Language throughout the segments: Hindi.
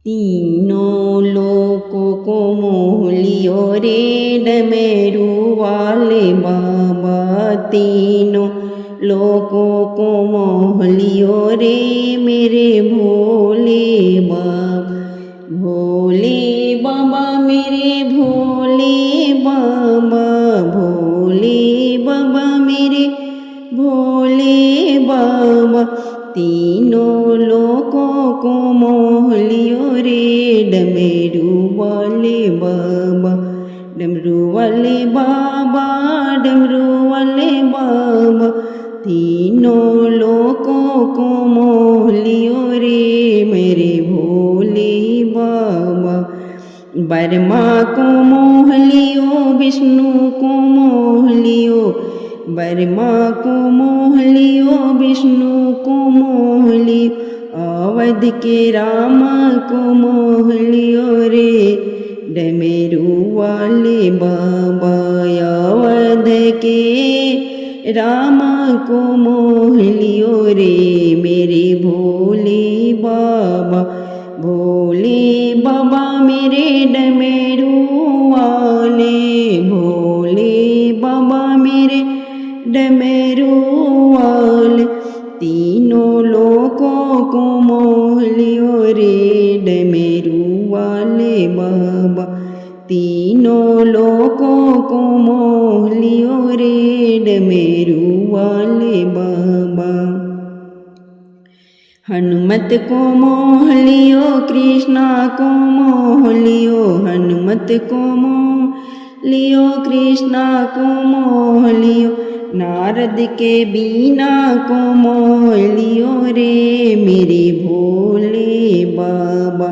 तीनों लोकों को मोह लियो रे डमरू वाले बाबा। तीनों लोकों को मोह लियो रे मेरे भोले बाबा। भोले बाबा मेरे भोले बाबा। भोले बाबा मेरे भोले बाबा। तीनों लोकों को मोह लियो रे डमरू वाले बाबा। डमरू वाले बाबा। डमरू वाले बाबा। तीनों लोकों को मोह लियो रे मेरे भोले बाबा। ब्रह्मा को मोह लियो विष्णु को मोह लियो। ब्रह्मा को मोह लियो विष्णु को मोह लियो। अवध के राम को मोह लियो रे डमरू वाले बाबा। अवध के राम को मोह लियो रे मेरे भोले बाबा। भोले बाबा मेरे डमरू वाले। भोले बाबा मेरे डमरू वाले। तीनों लोकों को मोह लियो रे डमरू वाले बाबा। तीनों लोकों को मोह लियो रे डमरू वाले बाबा। हनुमत को मोह लियो कृष्णा को मोह लियो। हनुमत को मोह लियो कृष्णा को मोह लियो। नारद के बीना को मोह लियो रे मेरे भोले बाबा।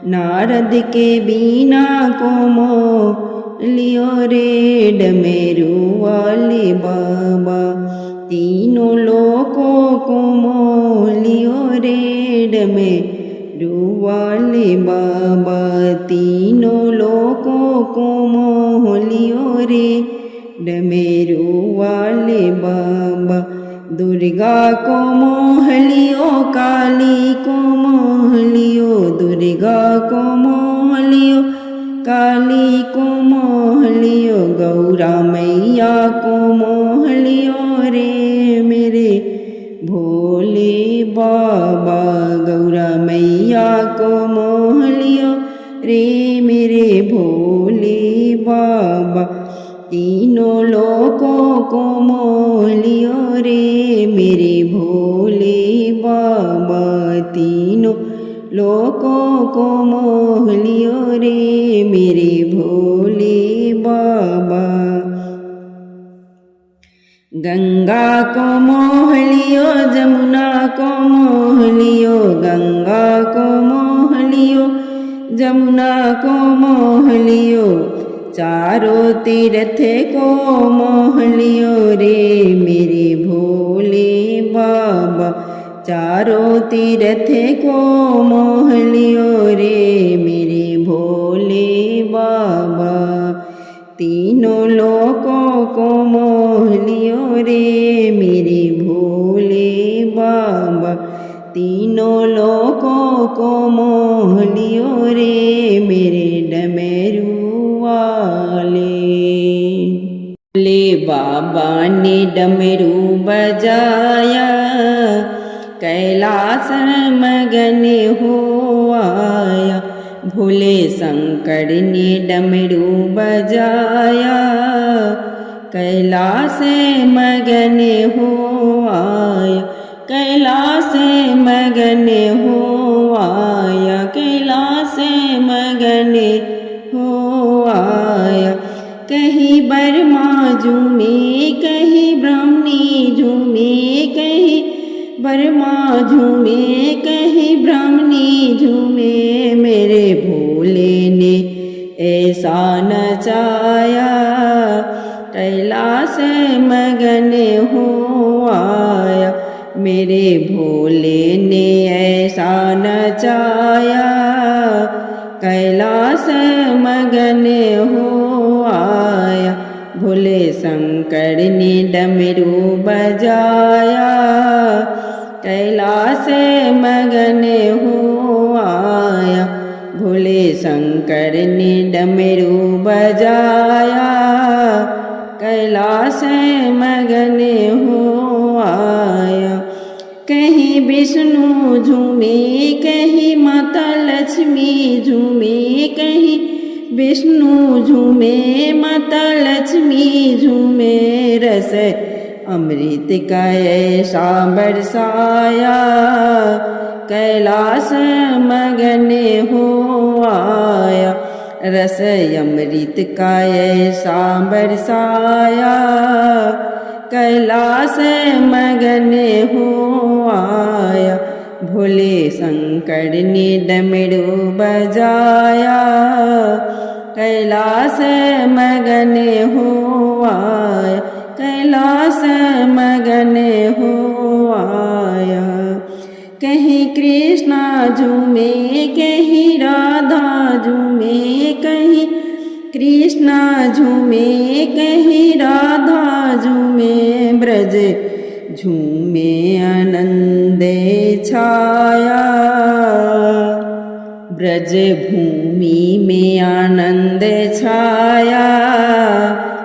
नारद के बीना को मोह लियो रे डमरू वाले बाबा। तीनों लोकों को मोह लियो रे डमरू वाले बाबा। तीनों लोकों को मोह लियो रे डमरू वाले बाबा। दुर्गा को मोह लियो काली को मोह लियो। दुर्गा को मोह लियो काली को मोह लियो। गौरा मैया को मोह लियो रे मेरे भोले बाबा। गौरा मैया को मोह लियो रे मेरे भोले बाबा। तीनों लोकों को मोह लियो रे मेरे भोले बाबा। तीनों लोकों को मोह लियो रे मेरे भोले बाबा। गंगा को मोह लियो जमुना को मोह लियो। गंगा को मोह लियो जमुना को मोह लियो। चारों तीर्थ को मोह लियो रे मेरे भोले बाबा। चारों तीर्थ को मोह लियो रे मेरे भोले बाबा। तीनों लोकों को मोह लियो रे मेरे भोले बाबा। तीनों लोकों को मोह लियो रे मेरे डमरू वाले। भोले बाबा ने डमरू बजाया कैलाश मगन हो आया। भोले शंकर ने डमरू बजाया कैलाश मगन हो आया। कैलाश मगन हो आया। कैलाश मगन हो आया। कहीं ब्रह्मा झूमे कहीं ब्राह्मणी झूमे। कहीं ब्रह्मा झूमे कहीं ब्राह्मणी झूमे। मेरे भोले ने ऐसा नचाया कैलाश मगन हो आया। मेरे भोले ने ऐसा नचाया कैलाश मगन हो आया। भोले शंकर ने डमरू बजाया कैलाश मगन हो आया। शंकर ने डमरू बजाया, कैलाश मगन हो आया। कहीं विष्णु झूमे, कहीं माता लक्ष्मी झूमे, कहीं विष्णु झूमे, माता लक्ष्मी झूमे। रस अमृत का ऐसा बरसाया, कैलाश मगन हो आया। रस अमृत का ऐसा बरसाया, कैलाश मगन हो आया। भोले शंकर ने डमरू बजाया, कैलाश मगन हो आया, कैलाश मगन हो आया। कहीं कृष्णा झूमे, कहीं राधा झूमे, कहीं कृष्णा झूमे, कहीं राधा झूमे। ब्रज झूमे आनंद छाया, ब्रज भूमि में आनंद छाया,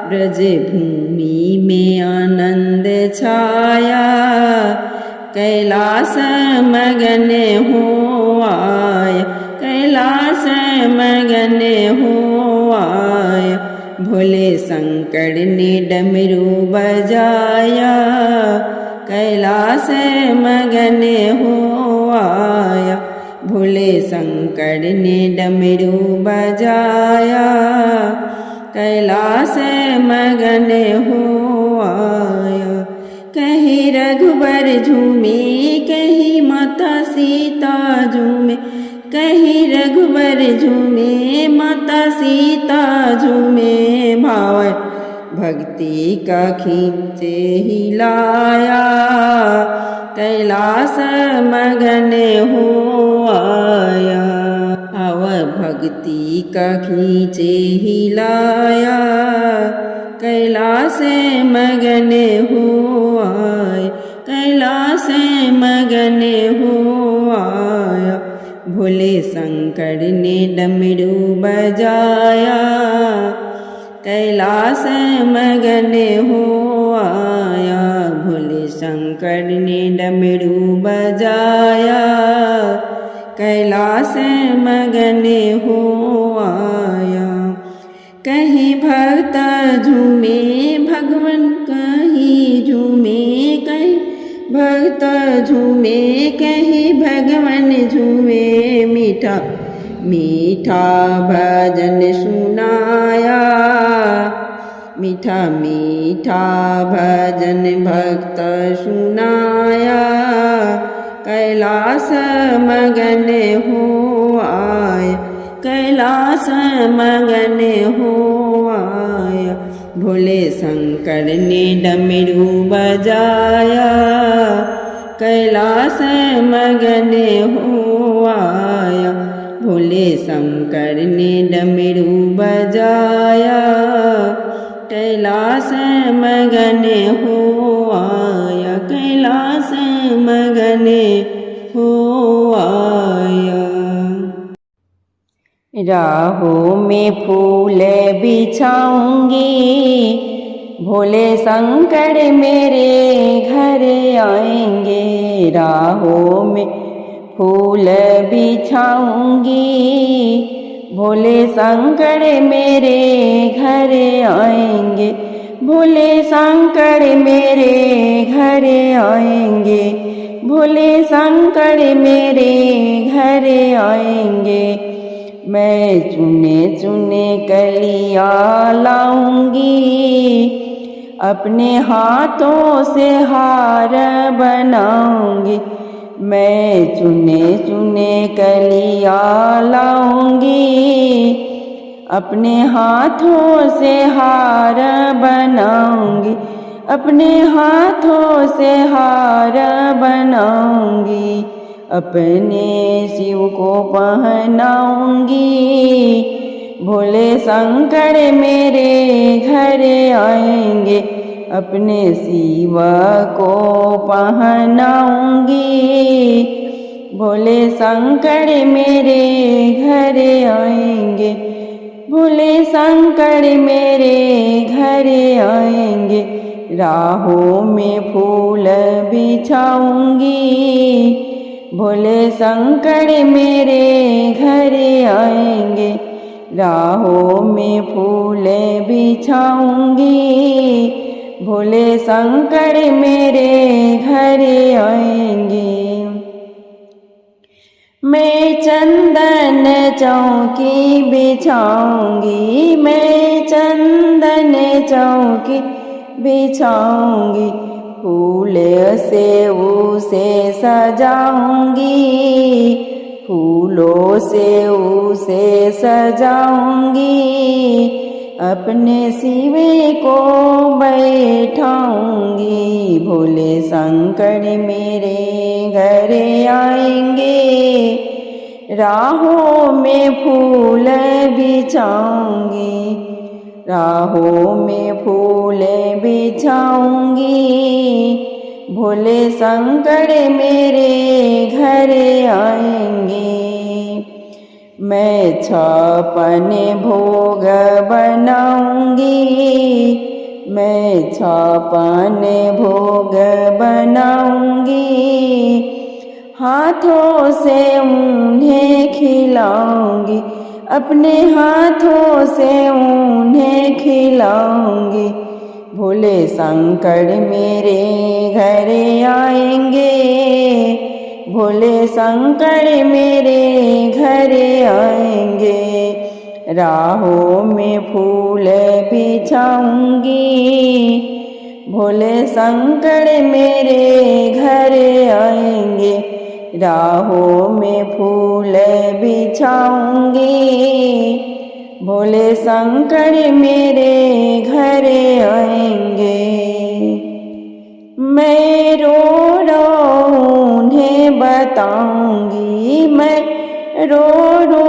ब्रज भूमि में आनंद छाया। कैलाश मगन हो आया, कैलाश मगन हो आया। भोले शंकर ने डमरू बजाया, कैलाश मगन हो आया। भोले शंकर ने डमरू बजाया, कैलाश मगन हो आया। कहीं रघुबर झूमे, कहीं माता सीता झूमे, कहीं रघुबर झूमे, माता सीता झूमे। भाव भक्ति का खींचे हिलाया, कैलाश मगन हो आया। भाव भक्ति का खींचे हिलाया, कैलाश मगन हो आया, कैलाश मगन हो आया। भोले शंकर ने डमरू बजाया, कैलाश मगन हो आया। भोले शंकर ने डमरू बजाया, कैलाश मगन हो आया। कहीं भक्त झूमे भगवान, कहीं झूमे, कहीं भक्त झूमे, कहीं भगवान झूमे। मीठा मीठा भजन सुनाया, मीठा मीठा भजन भक्त सुनाया। कैलाश मगन हो आया, कैलाश मगन हो आया। भोले शंकर ने डमरू बजाया, कैलाश मगन हो आया। भोले शंकर ने डमरू बजाया, कैलाश मगन हो आया, कैलाश मगन हो आया। राहों में फूल बिछाऊंगी, भोले शंकर मेरे घर आएंगे। राहों में फूल बिछाऊंगी, भोले शंकर मेरे घर आएंगे। भोले शंकर मेरे घर आएंगे, भोले शंकर मेरे घर आएंगे। मैं चुने चुने कलिया लाऊंगी, अपने हाथों से हार बनाऊंगी। मैं चुने चुने कलिया लाऊंगी, अपने हाथों से हार बनाऊंगी। अपने हाथों से हार बनाऊंगी, अपने शिव को पहनाऊंगी। भोले शंकर मेरे घर आएंगे, अपने शिव को पहनाऊंगी। भोले शंकर मेरे घर आएंगे। मेरे घर आएंगे, राहों में फूल बिछाऊंगी। भोले शंकर मेरे घर आएंगे, राहों में फूल बिछाऊंगी। भोले शंकर मेरे घर आएंगे। मैं चंदन चौकी बिछाऊंगी, मैं चंदन चौकी बिछाऊंगी। फूल से उसे सजाऊंगी, फूलों से उसे सजाऊंगी। अपने शिवे को बैठाऊंगी। भोले शंकर मेरे घर आएंगे, राहों में फूल बिछाऊंगी, राहों में फूल बिछाऊंगी। भोले शंकर मेरे घर आएंगे। मैं 56 भोग बनाऊंगी, मैं 56 भोग बनाऊंगी। हाथों से उन्हें खिलाऊंगी, अपने हाथों से उन्हें खिलाऊंगी। भोले शंकर मेरे घर आएंगे, भोले शंकर मेरे घर आएंगे। राहों में फूल बिछाऊंगी, भोले शंकर मेरे घर आएंगे। राहों में फूल बिछाऊंगी, भोले शंकर मेरे घर आएंगे। मैं रो रो उन्हें बताऊंगी, मैं रो रो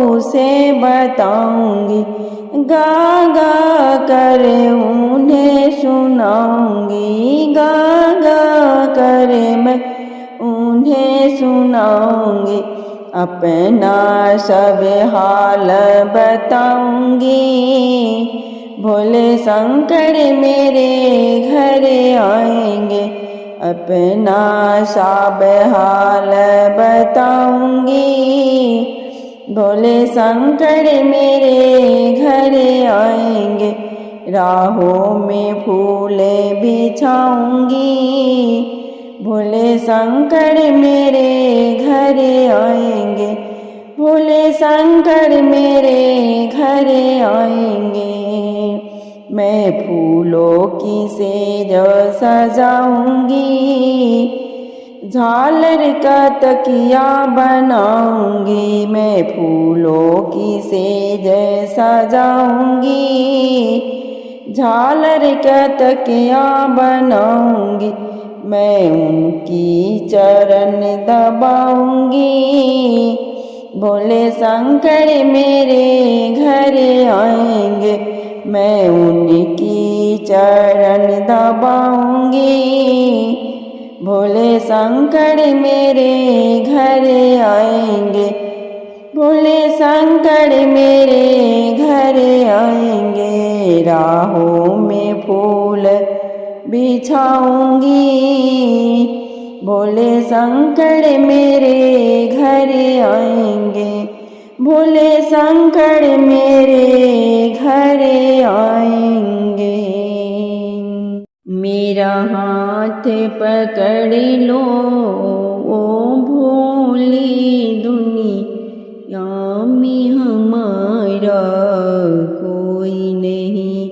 उसे बताऊंगी। गा गा कर उन्हें सुनाऊंगी, गा गा कर मैं उन्हें सुनाऊंगी। अपना सब हाल बताऊंगी। भोले शंकर मेरे घर आएंगे, अपना सब हाल बताऊंगी। भोले शंकर मेरे घर आएंगे, राहों में फूल बिछाऊंगी। भोले शंकर मेरे घर आएंगे, भोले शंकर मेरे घर आएंगे। मैं फूलों की सेज सजाऊंगी, झालर का तकिया बनाऊंगी। मैं फूलों की सेज सजाऊंगी, झालर का तकिया बनाऊंगी। मैं उनकी चरण दबाऊंगी। भोले शंकर मेरे घर आएंगे, मैं उनकी चरण दबाऊंगी। भोले शंकर मेरे घर आएंगे, भोले शंकर मेरे घर आएंगे। राहों में फूल बिछाऊंगी, भोले शंकर मेरे घर आएंगे। भोले शंकर मेरे घर आएंगे। मेरा हाथ पकड़ लो ओ भोली दुनिया में हमारा कोई नहीं।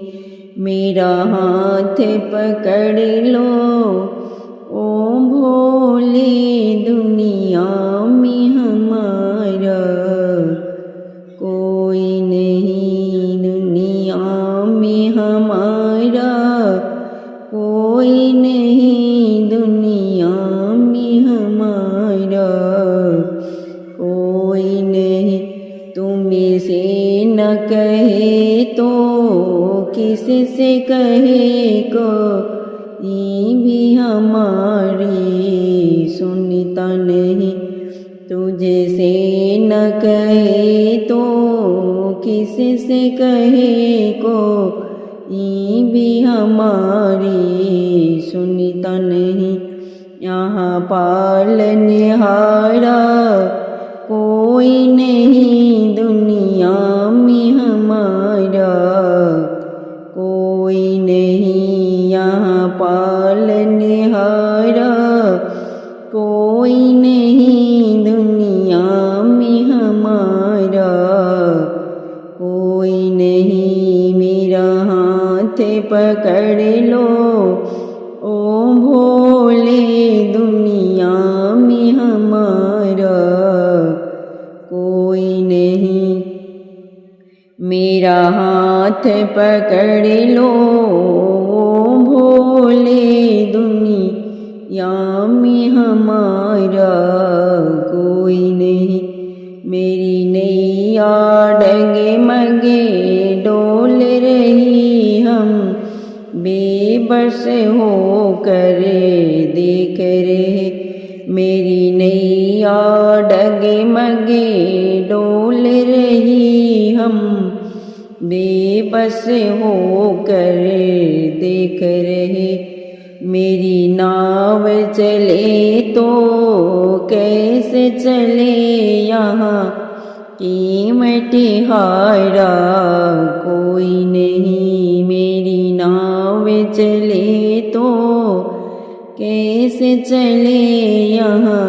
मेरा हाथ पकड़ लो ओ भोली दुनिया में हमारा कोई नहीं। दुनिया में हमारा कोई नहीं, दुनिया में हमारा कोई नहीं। तुम्हें से न कहे तो किस से कहे को ये भी हमारी सुनता नहीं। तुझे से न कहे तो किस से कहे को ई भी हमारी सुनता नहीं। यहाँ पालनहारा कोई नहीं दुनिया में हमारा, कोई नहीं यहाँ पालनहारा कोई नहीं दुनिया में हमारा, कोई नहीं। मेरा हाथ पकड़ लो ओ भोले दुनिया में हमारा, कोई नहीं। मेरा हाथ पकड़ लो ओ भोले दुनिया में हमारा, कोई नहीं। मेरी नैया डगे मगे डोल रही, हम बेबस हो कर देख रहे। मेरी नैया डगे मगे डोल रही, हम बेबस हो कर देख रहे। मेरी नाव चले तो कैसे चले यहाँ कीमत हारा, कोई नहीं। मेरी नाव चले तो कैसे चले यहाँ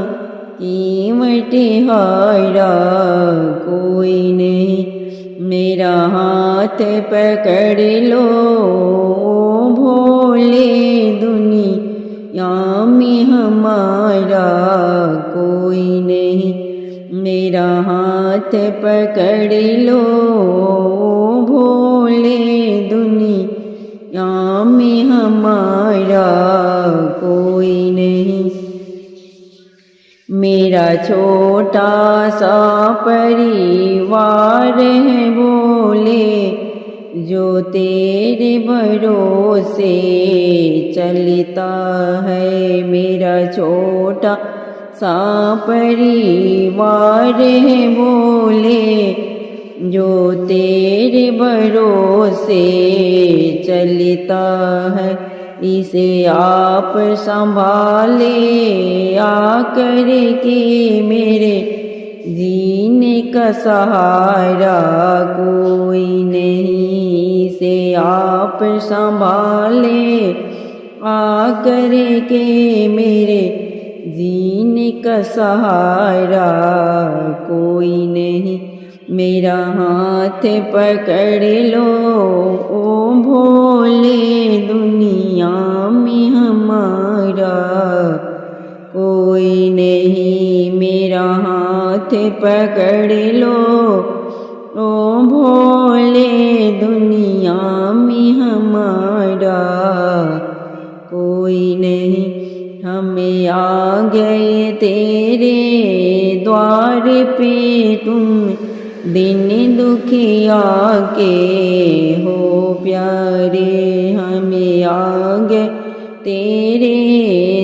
कीमत हारा, कोई नहीं। मेरा हाथ पकड़ लो भोले दुनिया में हमारा, कोई नहीं। मेरा हाथ पकड़ लो भोले दुनिया में हमारा, कोई नहीं। मेरा छोटा सा परिवार है भोले, जो तेरे भरोसे चलता है। मेरा छोटा सा परिवार है भोले, जो तेरे भरोसे चलता है। इसे आप संभाले आकर के मेरे जीने का सहारा, कोई नहीं। इसे आप संभाले आकर के मेरे जीने का सहारा, कोई नहीं। मेरा हाथ पकड़ लो ओ भोले दुनिया में हमारा, कोई नहीं। मेरा हाथ पकड़ लो ओ भोले दुनिया में हमारा, कोई नहीं। हमें आ गए तेरे द्वार पे तुम दिन दुखिया के हो प्यारे। हमें आ गए तेरे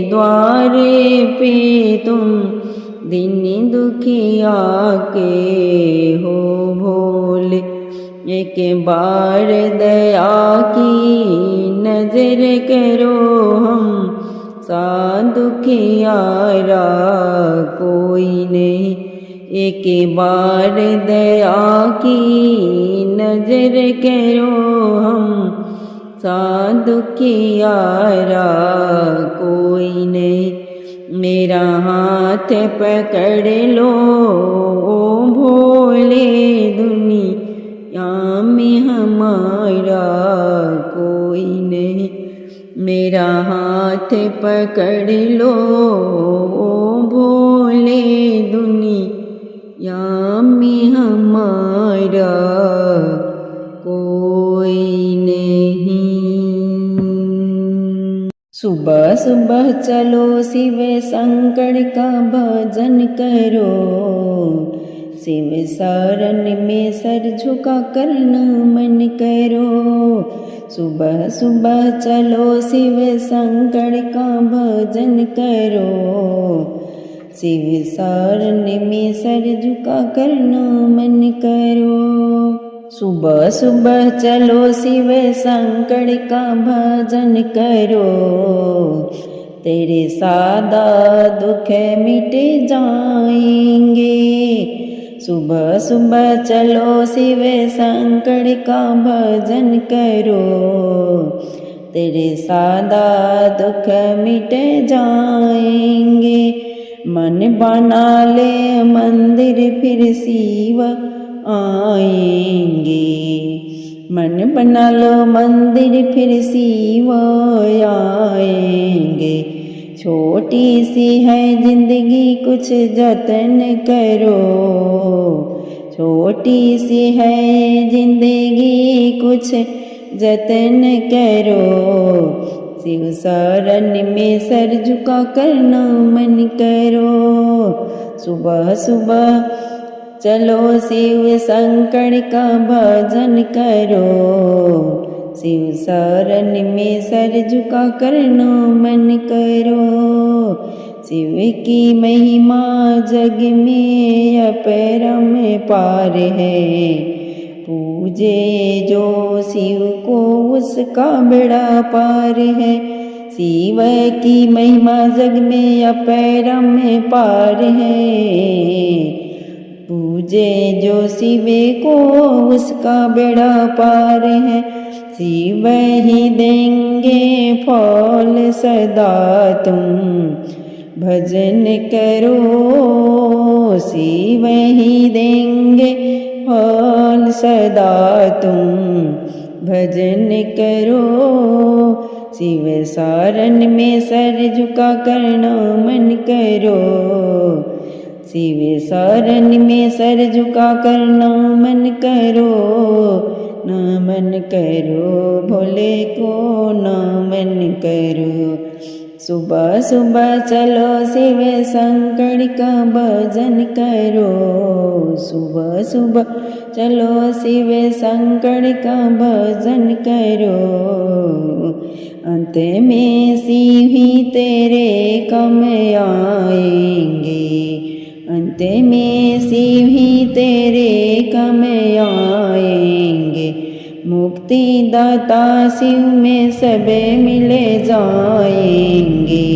द्वार पे तुम दिन दुखिया के हो भोले। एक बार दया की नजर करो हम दुखियारा, कोई नहीं। एक बार दया की नजर करो हम दुखियारा, कोई नहीं। मेरा हाथ पकड़ लो ओ भोले दुनिया में हमारा, कोई नहीं। मेरा हाथ पकड़ लो ओ भोले दुनिया में हमारा, कोई नहीं। सुबह सुबह चलो शिव शंकर का भजन करो, शिव शरण में सर झुका कर नमन करो। सुबह सुबह चलो शिव शंकर का भजन करो, शिव शरण में सर झुका कर नमन करो। सुबह सुबह चलो शिव शंकर का भजन करो, तेरे सादा दुख मिट जाएंगे। सुबह सुबह चलो शिव शंकर का भजन करो, तेरे सादा दुख मिट जाएंगे। मन बना ले मंदिर फिर शिव आएंगे, मन बना लो मंदिर फिर शिव आएंगे। छोटी सी है जिंदगी कुछ जतन करो, छोटी सी है जिंदगी कुछ जतन करो। शिव शरण में सर झुका कर नमन करो। सुबह सुबह चलो शिव शंकर का भजन करो, शिव शरण में सर झुका कर नमन करो। शिव की महिमा जग में अपरंपार है, पूजे जो शिव को उसका बेड़ा पार है। शिव की महिमा जग में अपरंपार है, पूजे जो शिव को उसका बेड़ा पार है। शिव ही देंगे फल सदा तुम भजन करो, शिव ही देंगे फल सदा तुम भजन करो। शिव शरण में सर झुका कर नमन करो, शिव शरण में सर झुका कर नमन करो। नमन करो भोले को नमन करो। सुबह सुबह चलो शिव शंकर का भजन करो, सुबह सुबह चलो शिव शंकर का भजन करो। अंत में शिव ही तेरे काम आएंगे, अंत में शिव ही तेरे काम आएंगे। मुक्ति दाता शिव में सब मिले जाएंगे,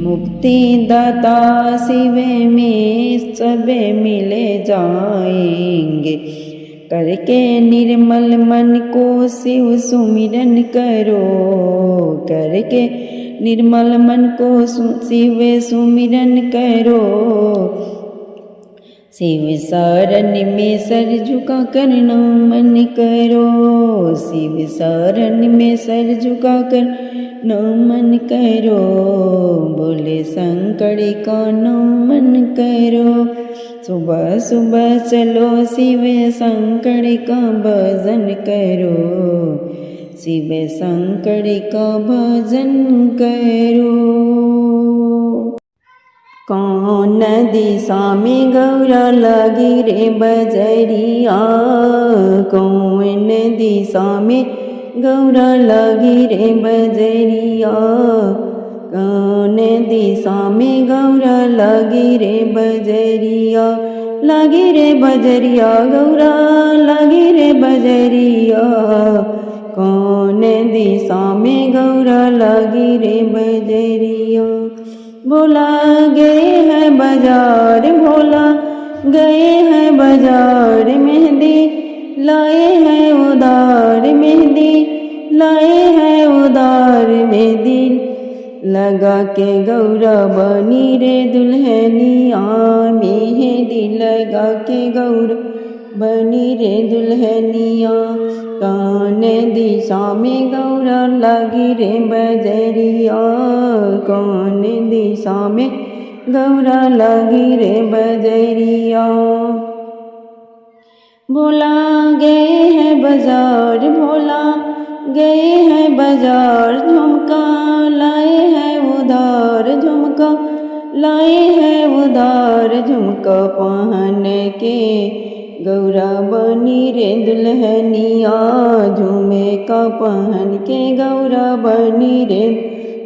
मुक्ति दाता शिव में सब मिले जाएंगे। करके निर्मल मन को शिव सुमिरन करो, करके निर्मल मन को शिव सुमिरन करो। शिव शरण में सर झुका कर नमन करो, शिव शरण में सर झुका कर नमन करो। बोले शंकर का नमन करो। सुबह सुबह चलो शिव शंकर का भजन करो, शिव शंकर का भजन करो। कौन दिशा में गौरा लगी रे बजरिया, कौन दिशा में गौरा लगी रे बजरिया, कौन दिशा में गौरा लगी रे बजरिया। लगी रे बजरिया गौरा लगी रे बजरिया, कौन दिशा में गौरा लगी रे बजरिया। भोला गए हैं बाजार, भोला गए हैं बाजार, मेहंदी लाए हैं उधार, मेहंदी लाए हैं उधार। मेहंदी लगा के गौरा बनी रे दुल्हनिया, मेहंदी लगा के गौरा बनी रे दुल्हनिया। कौन दिशा में गौरा लगी रे बजरिया, कौन दिशा में गौरा लगी रे बजरिया। भोला गए हैं बाजार, भोला गए हैं बाजार, झुमका लाए हैं उधार, झुमका लाए हैं उधार। झुमका पहन के गौरा बनी रे दुल्हनिया, झुमका पहन के गौरा बनी रे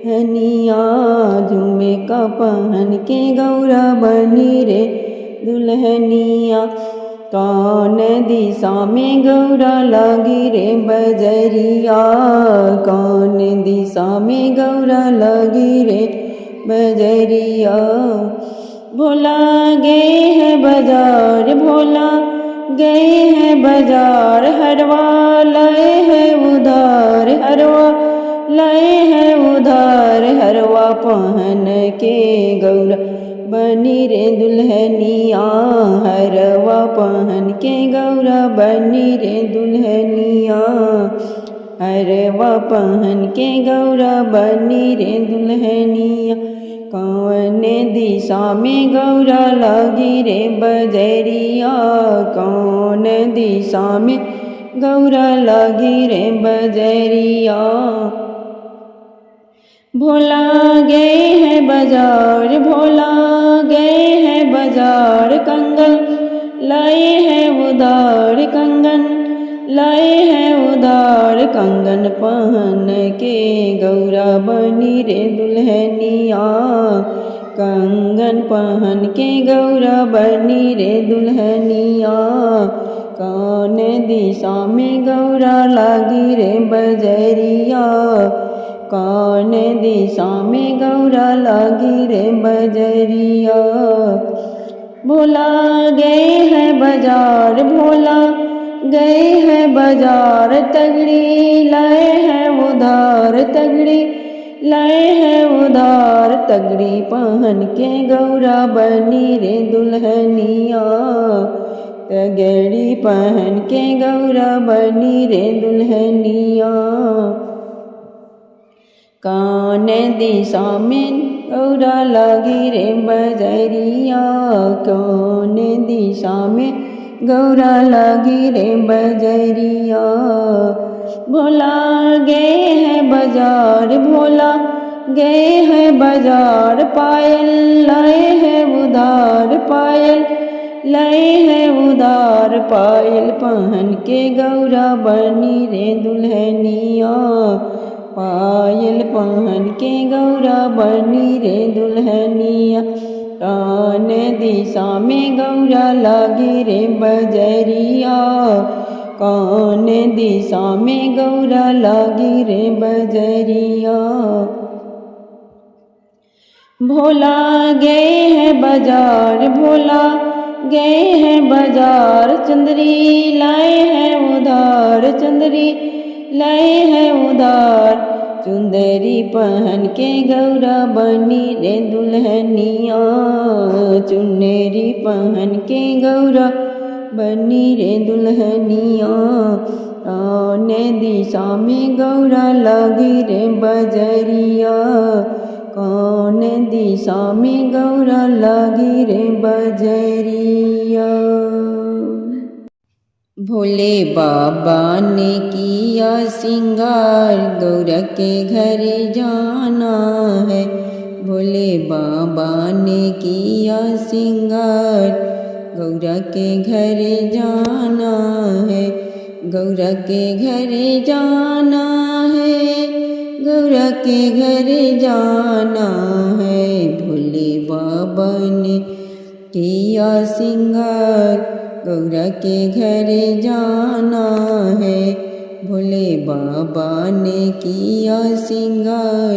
दुल्हनिया, झुमका पहन के गौरा बनी रे दुल्हनिया। कौन दिशा में गौरा लगी रे बजरिया, कौन दिशा में गौरा लगी रे बजरिया। भोला गए हैं बाजार, भोला गए हैं बाजार, हरवा लाए हैं उधार, हरवा लाए हैं उधार, हरवा पहन के गौरा बनी रे दुल्हनिया, हरवा पहन के गौरा बनी रे दुल्हनिया, हरवा पहन के गौरा बनी रे दुल्हनिया। कौन दिशा में गौरा लगी रे बजरिया, कौन दिशा में गौरा लगी रे बजरिया। भोला गए हैं बाजार, भोला गए हैं बाजार, कंगन लाए हैं उधार, कंगन लाए हैं उधार, कंगन पहन के गौरा बनी रे दुल्हनिया, कंगन पहन के गौरा बनी रे दुल्हनिया। कौन दिशा में गौरा लगी रे बजरिया, कौन दिशा में गौरा लगी रे बजरिया। भोला गए हैं बाजार, भोला गए हैं बाजार, तगड़ी लाए हैं उधार, तगड़ी लाए हैं उधार, तगड़ी पहन के गौरा बनी रे दुल्हनिया, तगड़ी पहन के गौरा बनी रे दुल्हनिया। कौन दिशा में गौरा लगी रे बजरिया, कौन दिशा में गौरा लगी रे बजरिया। भोला गए हैं बाजार, भोला गए हैं बाजार, पायल लाए हैं उधार, पायल लाए हैं उधार, पायल पहन के गौरा बनी रे दुल्हनिया, पायल पहन के गौरा बनी रे दुल्हनिया। कौन दिशा में गौरा लगी रे बजरिया, कौन दिशा में गौरा लगी रे बजरिया। भोला गए हैं बाजार, भोला गए हैं बाजार, चुंदरी लाए हैं उधार, चुंदरी लाए हैं उधार, चुंदरी पहन के गौरा बनी रे दुल्हनिया, चुनरी पहन के गौरा बनी रे दुल्हनिया। कौन दिशा में गौरा लगी रे बजरिया, कौन दिशा में गौरा लगी रे बजरिया। भोले बाबा ने किया सिंगार, गौरा के घर जाना है, भोले बाबा ने किया सिंगार, गौरा के घर जाना है, गौरा के घर जाना है, गौरा के घर जाना है। भोले बाबा ने किया सिंगार, गौरा के घर जाना है, भोले बाबा ने किया सिंगार,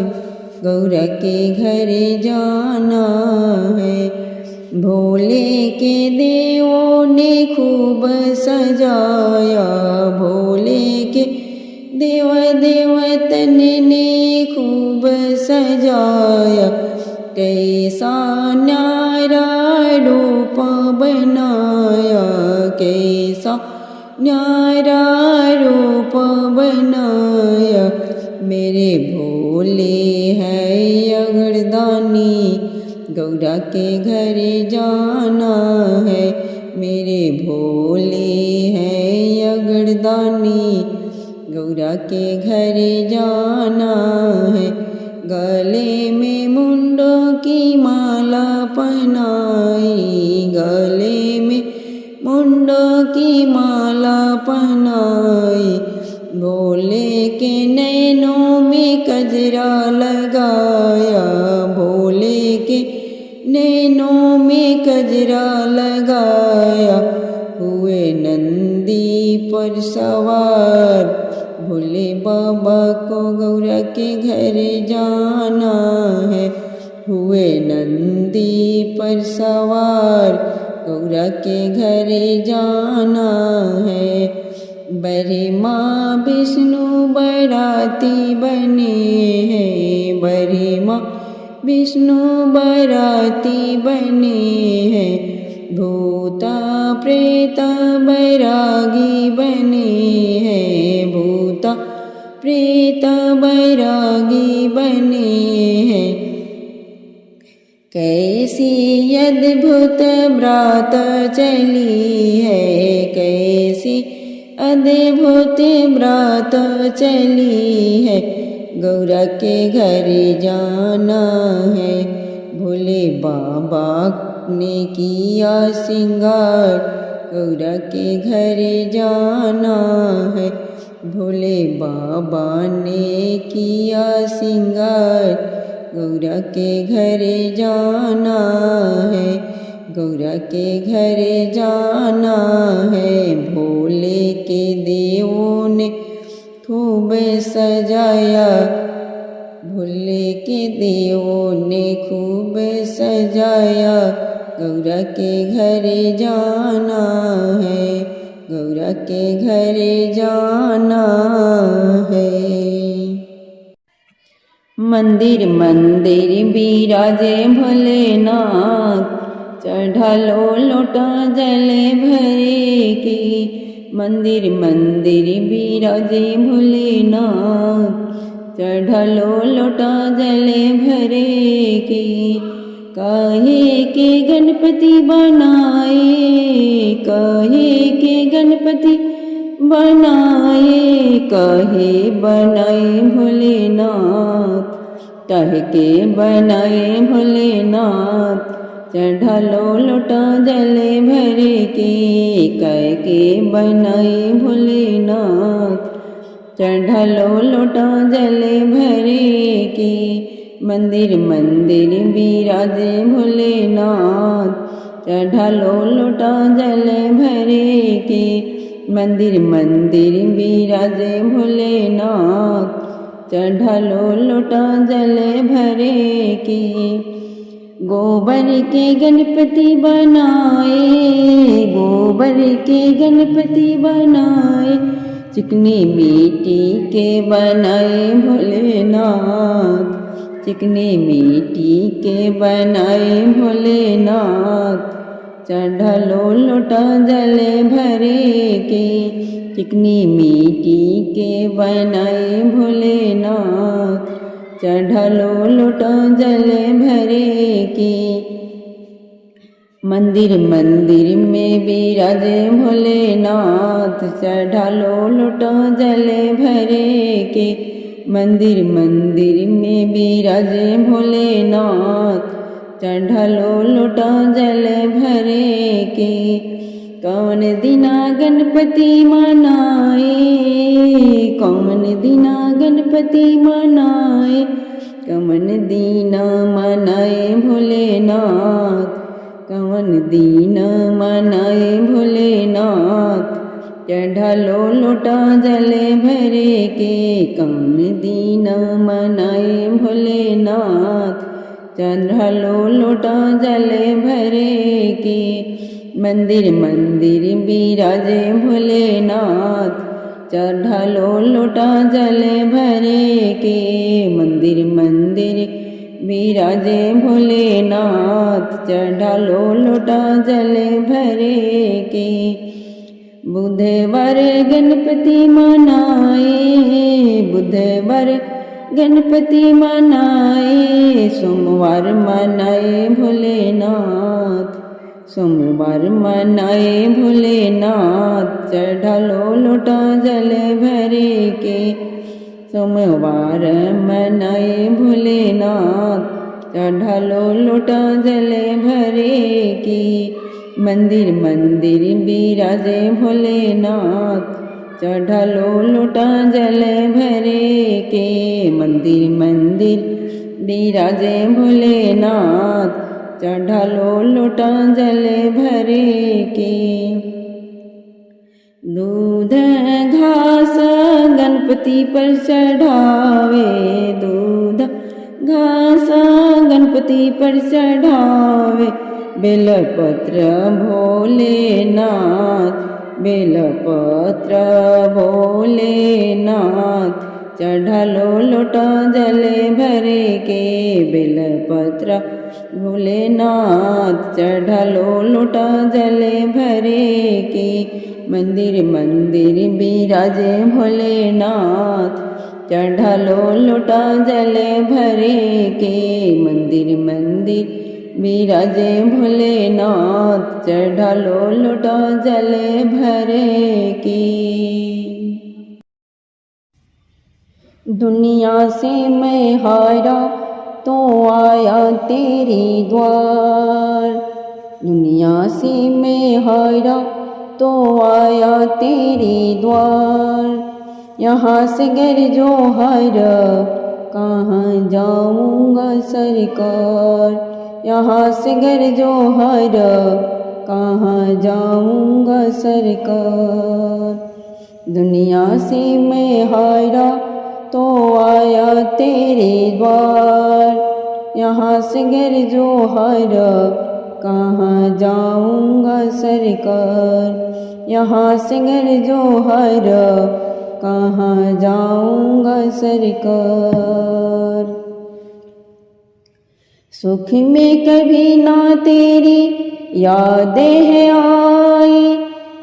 गौरा के घर जाना है। भोले के देवों ने खूब सजाया, भोले के देव देवतन ने खूब सजाया, कैसा न्यारा रूप बनाया, कैसा न्यारा रूप बनाया। मेरे भोले है अगरदानी, गौरा के घर जाना है, मेरे भोले है अगरदानी, गौरा के घर जाना है। गले में मुंडों की माला पहनाई, गले में मुंडों की माला पहनाई, भोले के नैनों में कजरा लगाया, भोले के नैनों में कजरा लगाया। नंदी पर सवार। भोले बाबा को गौरा के घर जाना है। हुए नंदी पर सवार, गौरा के घर जाना है। ब्रह्मा विष्णु बाराती बने हैं। ब्रह्मा विष्णु बाराती बने हैं। भूता प्रेत बैरागी बने हैं। भूता प्रेत बैरागी बने हैं। कैसी अद्भुत व्रत चली है। कैसी अद्भुत व्रत चली है। गौरा के घर जाना है। भोले बाबा ने किया श्रृंगार, गौरा के घर जाना है। भोले बाबा ने किया श्रृंगार, गौरा के घर जाना है। गौरा के घर जाना है। भोले के देवों ने खूब सजाया। भोले के देवों ने खूब सजाया। गौरा के घर जाना है। गौरा के घर जाना है। मंदिर मंदिर बिराजे भोलेनाथ, चढ़ालो लोटा जले भरे की। मंदिर मंदिर बिराजे भोलेनाथ, चढ़ालो लोटा जले भरे की। काहे के गणपति बनाए, काहे के गणपति बनाए। काहे बनाए भोलेनाथ, काहे के बनाए भोलेनाथ। चढ़ालो लोटा जले भरे के, काहे के बनाए भोलेनाथ। चढ़ालो लोटा जले भरे के। मंदिर मंदिर बिराजे भोलेनाथ, चढ़ालो लोटा जले भरे के। मंदिर मंदिर बिराजे भोलेनाथ, चढ़ालो लोटा जले भरे के। गोबर के गणपति बनाए, गोबर के गणपति बनाए। चिकनी मिट्टी के बनाए भोलेनाथ, चिकनी मिट्टी के बनाए भोलेनाथ। चढ़ालो लोटा जले भरे के। चिकनी मिट्टी के बनाए भोलेनाथ। चढ़ालो लोटा जले भरे के। मंदिर मंदिर में बिराजे भोलेनाथ, चढ़ालो लोटा जले भरे के। मंदिर मंदिर में बिराजे भोलेनाथ, चढ़ालो लोटा जले भरे के। कौन दिना गणपति मनाए, कौन दिना गणपति मनाए। कौन दीना मनाए भोलेनाथ, कौन दीना मनाए भोलेनाथ। चढ़ालो लोटा जले भरे के। कौन दीना मनाए भोलेनाथ। चढ़ालो लोटा जले भरे के। मंदिर मंदिर बिराजे भोलेनाथ, चढ़ालो लोटा जले भरे के। मंदिर मंदिर बिराजे भोलेनाथ, चढ़ालो लोटा जले भरे के। बुधवार गणपति मनाए, बुधवार गणपति मनाए। सोमवार मनाए भोलेनाथ, सोमवार मनाए भोलेनाथ। चढ़ालो लोटा जले भरे के। सोमवार मनाए भोलेनाथ, चढ़ालो लोटा जले भरे के। मंदिर मंदिर बिराजे भोलेनाथ, चढ़ालो लोटा जले भरे के। मंदिर मंदिर बिराजे भोलेनाथ, चढ़ालो लोटा जले भरे के। दूध घास गणपति पर चढ़ावे, दूध घास गणपति पर चढ़ावे। बेलपत्र भोलेनाथ, बेलपत्र भोलेनाथ, चढ़ालो लोटा जले भरे के। बेलपत्र भोलेनाथ, चढ़ालो लोटा जले भरे के। मंदिर मंदिर बिराजे भोलेनाथ, चढ़ालो लोटा जले भरे के। मंदिर मंदिर बिराजे भोलेनाथ, चढ़ालो लोटा जले भरे के। दुनिया से मैं हारा तो आया तेरे द्वार, दुनिया से मैं हारा तो आया तेरे द्वार। यहाँ से गर जो हर कहाँ जाऊँगा सरकार, यहाँ से गर जो हर कहाँ जाऊँगा सरकार। दुनिया से मैं हारा तो आया तेरे द्वार, यहाँ से गर जो हर कहाँ जाऊँगा सरकार। यहाँ से गर जो हर कहाँ जाऊँगा सरकार। सुख में कभी ना तेरी यादें है आई,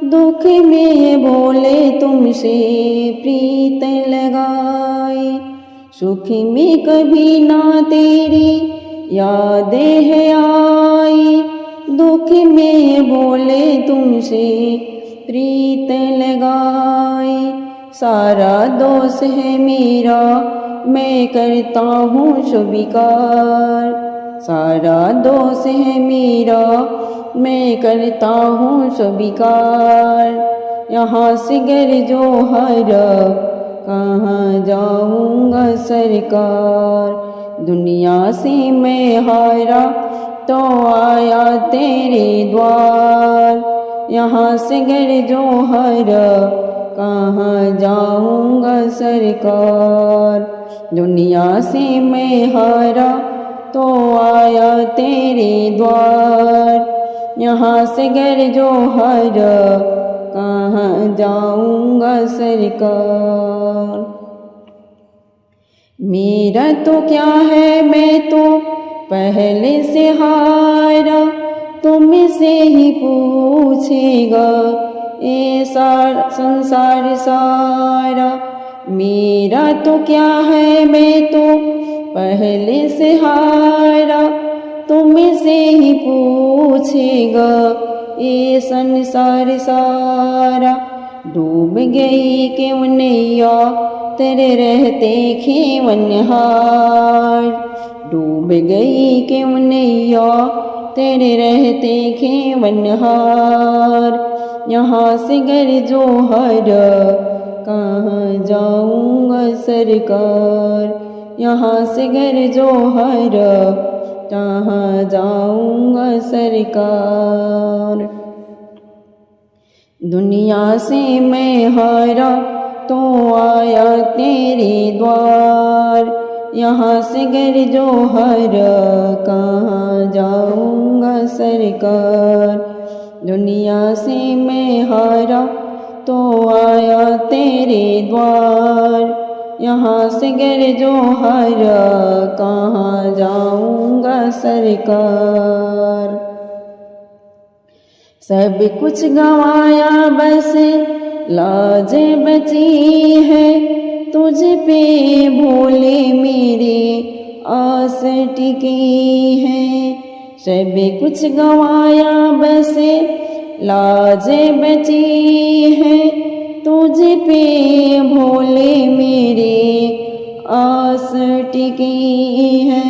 दुख में ये बोले तुमसे प्रीत लगाई। सुख में कभी ना तेरी यादें है आई, दुख में ये बोले तुमसे प्रीत लगाई। सारा दोष है मेरा, मैं करता हूँ स्वीकार, सारा दोष है मेरा, मैं करता हूँ स्वीकार। यहाँ से गर जो हर कहाँ जाऊँगा सरकार। दुनिया से मैं हारा तो आया तेरे द्वार, यहाँ से गर जो हर कहाँ जाऊँगा सरकार। दुनिया से मैं हारा तो आया तेरे द्वार, यहाँ से गर जो हर कहाँ जाऊँगा सरकार। मेरा तो क्या है, मैं तो पहले से हारा, तुमसे ही पूछेगा ये संसार सारा। मेरा तो क्या है, मैं तो पहले से हारा, तुमसे ही पूछेगा ये संसार सारा। डूब गई क्यों नैया तेरे रहते खेवनहार, डूब गई क्यों नैया तेरे रहते खेवनहार। यहाँ से गर जो हर कहाँ जाऊँगा सरकार, यहाँ से गर जो हर कहाँ जाऊँगा सरकार। दुनिया से मैं हारा तो आया तेरे द्वार, यहाँ से गर जो हर कहाँ जाऊँगा सरकार। दुनिया से मैं हारा तो आया तेरे द्वार, यहाँ से गर जो हर कहाँ जाऊँगा सरकार। सब कुछ गंवाया बस लाज बची है, तुझ पे भोले मेरे आस टिकी है। सब कुछ गंवाया बस लाज बची है, तुझ पे भोले मेरे आस टिकी है।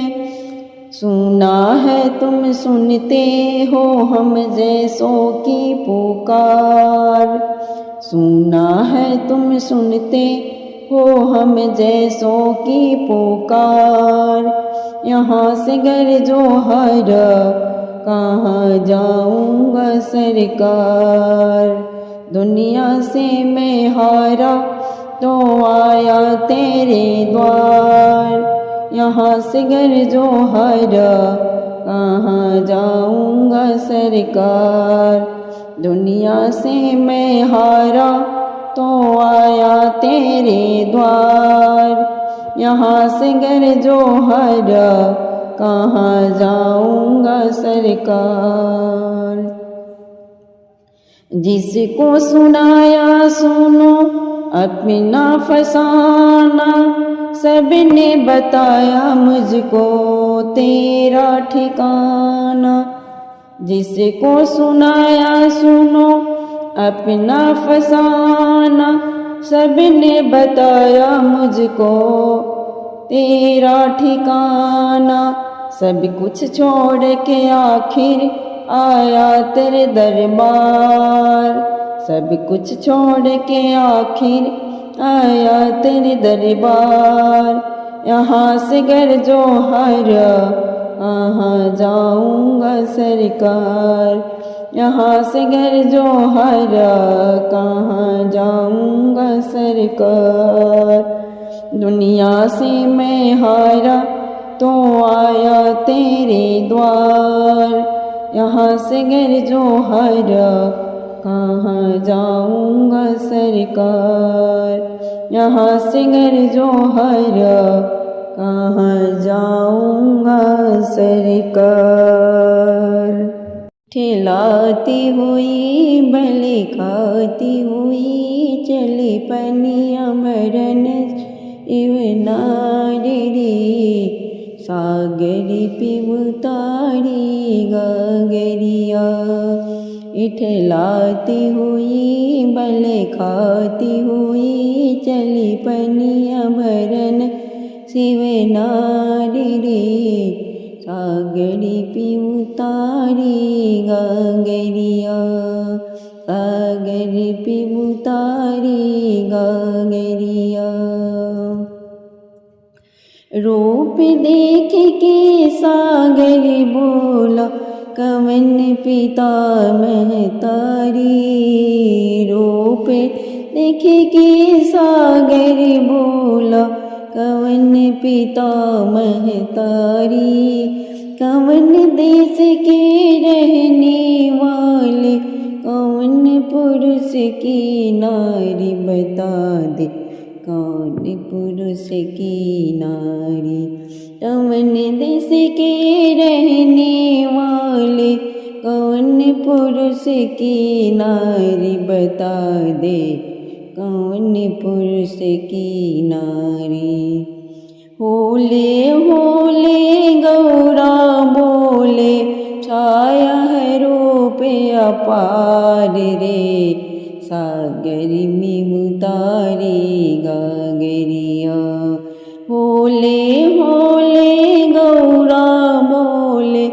सुना है तुम सुनते हो हम जैसों की पुकार, सुना है तुम सुनते हो हम जैसों की पुकार। यहाँ से गर जो हर कहाँ जाऊँगा सरकार। दुनिया से मैं हारा तो आया तेरे द्वार। यहाँ से घर जो हारा कहाँ जाऊँगा सरकार। दुनिया से मैं हारा तो आया तेरे द्वार। यहाँ से घर जो हारा कहाँ जाऊँगा सरकार। जिसको सुनाया सुनो अपना फसाना, सबने बताया मुझको तेरा ठिकाना। जिसको सुनाया सुनो अपना फसाना, सबने बताया मुझको तेरा ठिकाना। सब कुछ छोड़ के आखिर आया तेरे दरबार। सब कुछ छोड़ के आखिर आया तेरे दरबार। यहाँ से घर जो हारा कहाँ जाऊँगा सरकार। यहाँ से घर जो हारा कहाँ जाऊँगा सरकार। दुनिया से मैं हारा तो आया तेरे द्वार। यहाँ से घर जो हारा कहाँ जाऊँगा सरकार। यहाँ से घर जो हारा कहाँ जाऊँगा सरकार। ठेलाती हुई भले खाती हुई चली पनिया मरन इवनारी रे। सागरी पिबुतारी गागरिया। इठलाती हुई भले खाती हुई चली पनिया भरन शिवनारी रे। सागरी पिबुतारी गागरिया। सागरी पिबुतारी गागरिया। रूप देख के सागर बोला कवन पिता महतारी। रूप देख के सागर बोला कवन पिता महतारी। कवन देश के रहने वाले कवन पुरुष की नारी बता दे। कौन पुरुष की नारी। कवन देश के रहने वाले कौन पुरुष की नारी बता दे। कौन पुरुष की नारी। होले होले गौरा बोले छाया है रूप अपार रे। सागरी में उतारी गागरिया। होले होले गौरा बोले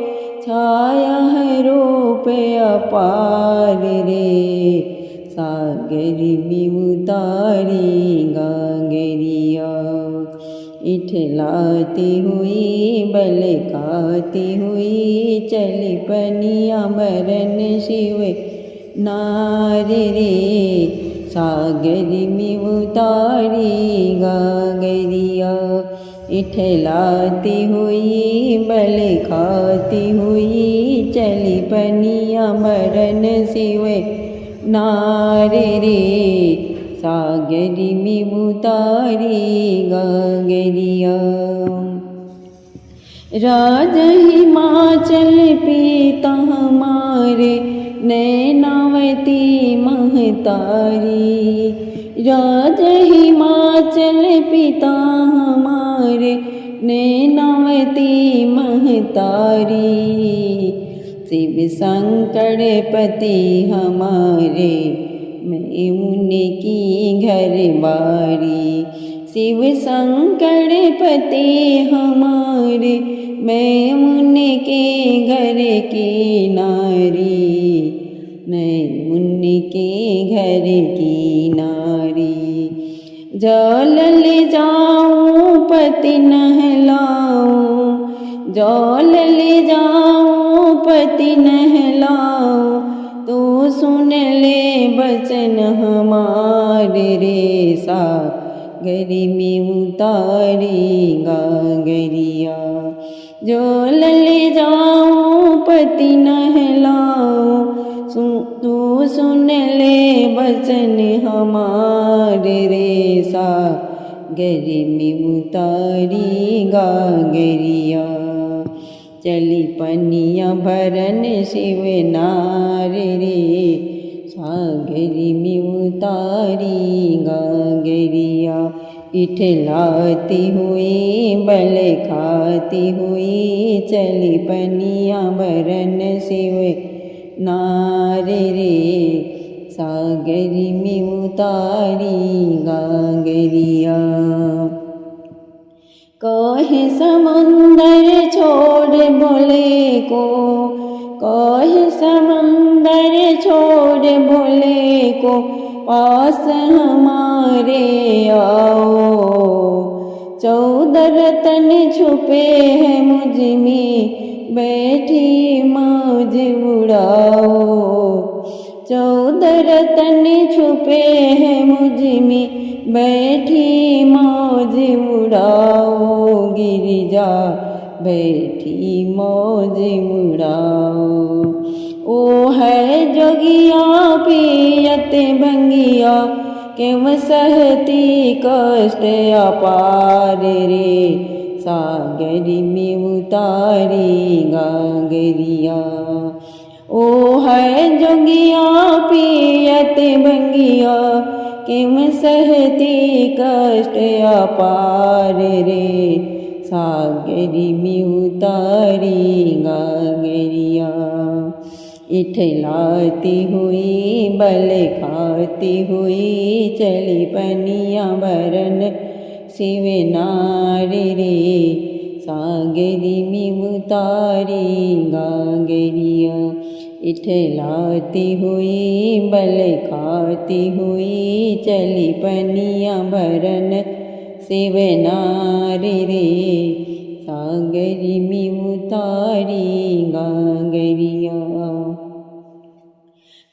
छाया है रूप अपार रे। सागरी में उतारी गागरिया। इठलाती हुई बल खाती हुई चली पनिया मरन शिव नारी रे। सागरी में उतारी गागरिया। इठलाती हुई बल खाती हुई चली पनिया मरन शिव नारी रे। सागरी में उतारी गागरिया। राज हिमाचल पीता हमारे नैनावती महतारी। राज हिमाचल पिता हमारे नैनावती महतारी। शिव शंकर पति हमारे मैं उनकी घर बारी। शिव शंकर पति हमारे मैं उनके घर की नारी। मैं उनके घर की नारी। जल ले जाऊं पति नहलाऊं। जल ले जाऊं पति नहलाऊं। तू सुन ले बचन हमारे रे सागरी में उतारेगा गरिया। जो ले जाऊं पति नहलाऊं तू सुन ले बचन हमारे रे सागरी में उतारेगा गरिया। चली पनिया भरन शिव नार रे सागरी में उतारेगा गरिया। इठलाती हुई बल खाती हुई चली पनिया भरन शिव नार रे सागरी में उतारेगा गरिया। कहे समुंदर छोड़ भोले को, कहे समुंदर छोड़ भोले को पास हमारे आओ। 14 रतन छुपे हैं मुझ में बैठी मौज उड़ाओ। 14 रतन छुपे हैं मुझ में बैठी मौज उड़ाओ। गिरिजा बैठी मौज उड़ाओ। ओ है जोगिया पियत भंगिया क्यों सहती कष्ट अपार रे सागरी में उतारेगा गरिया। ओ है जोगिया पियत भंगिया क्यों सहती कष्ट अपार रे सागरी में उतारेगा गरिया। इठलाती हुई बल खाती हुई चली पनिया भरन शिव नार रे सागरी में उतारेगा गरिया। इठलाती हुई बल खाती हुई चली पनिया भरन शिव नार रे सागरी में उतारेगा गरिया।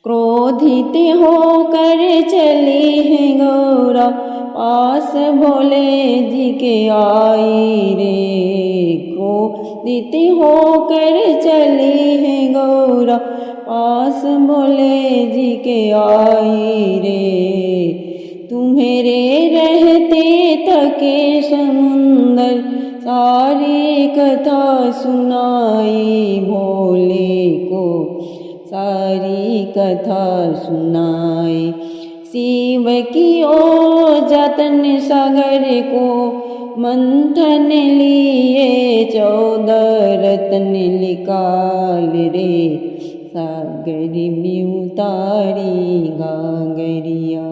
क्रोधित होकर चली है गौरा पास भोले जी के आई रे। क्रोधित होकर चली है गौरा पास भोले जी के आई रे। तुम्हेरे रहते थके समुंदर सारी कथा सुनाई भोले को सारी कथा सुनाई। शिव की ओ जतन सागर को मंथन लिए 14 रत्न निकाल रे सागरी में उतारेगा गरिया।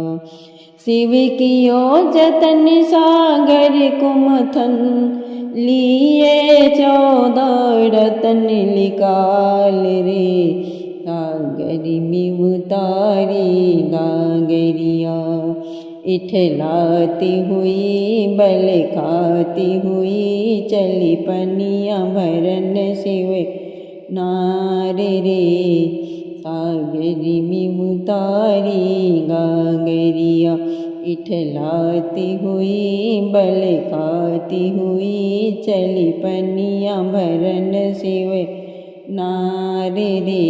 शिव की ओ जतन सागर को मंथन लिए 14 रत्न निकाल रे सागरी में उतारेगा गरिया। इठलाती हुई बल खाती हुई चली पनिया भरन शिव नार रे सागरी में उतारेगा गरिया। इठलाती हुई बल खाती हुई चली पनिया भरन शिव नार रे